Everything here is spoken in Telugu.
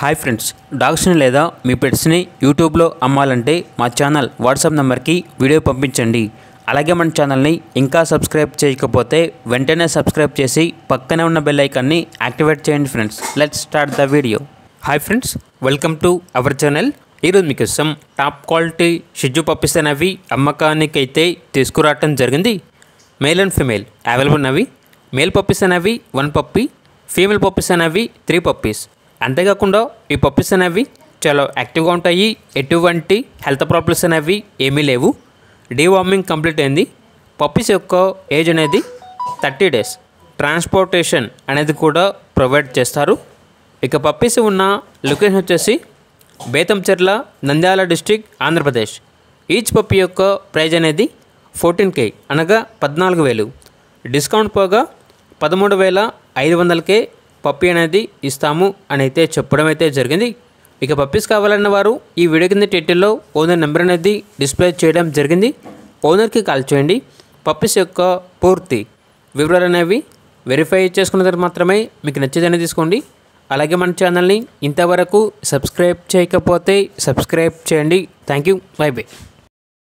హాయ్ ఫ్రెండ్స్, డాగ్స్ని లేదా మీ పెట్స్ని యూట్యూబ్లో అమ్మాలంటే మా ఛానల్ వాట్సాప్ నెంబర్కి వీడియో పంపించండి. అలాగే మన ఛానల్ని ఇంకా సబ్స్క్రైబ్ చేయకపోతే వెంటనే సబ్స్క్రైబ్ చేసి పక్కనే ఉన్న బెల్ ఐకాన్ని యాక్టివేట్ చేయండి friends. Let's start the video. Hi friends, welcome to our channel. ఈరోజు మీకోసం టాప్ క్వాలిటీ షిజు పప్పీస్ అనేవి అమ్మకానికైతే తీసుకురావటం జరిగింది. మేల్ అండ్ ఫీమేల్ అవైలబుల్ ఉన్నవి. మేల్ పప్పీస్ అనేవి 1 పప్పీ, ఫీమేల్ పప్పీస్ అనేవి 3 పప్పీస్. అంతేకాకుండా ఈ పప్పీస్ అనేవి చాలా యాక్టివ్గా ఉంటాయి. ఎటువంటి హెల్త్ ప్రాబ్లమ్స్ అనేవి ఏమీ లేవు. డీవార్మింగ్ కంప్లీట్ అయింది. పప్పీస్ యొక్క ఏజ్ అనేది 30 days. ట్రాన్స్పోర్టేషన్ అనేది కూడా ప్రొవైడ్ చేస్తారు. ఇక పప్పీస్ ఉన్న లొకేషన్ వచ్చేసి Betamcherla, Nandyal district, Andhra Pradesh. Each puppy యొక్క ప్రైజ్ అనేది 14K అనగా 14,000. డిస్కౌంట్ పోగా 13,500కే పప్పీ అనేది ఇస్తాము అని అయితే చెప్పడం అయితే జరిగింది. ఇక పప్పీస్ కావాలన్న వారు ఈ వీడియో కింద టైటిల్లో ఓనర్ నెంబర్ అనేది డిస్ప్లే చేయడం జరిగింది. ఓనర్కి కాల్ చేయండి. పప్పీస్ యొక్క పూర్తి వివరాలు అనేవి వెరిఫై చేసుకున్న తర్వాత మాత్రమే మీకు నచ్చేదని తీసుకోండి. అలాగే మన ఛానల్ని ఇంతవరకు సబ్స్క్రైబ్ చేయకపోతే సబ్స్క్రైబ్ చేయండి. Thank you. By by.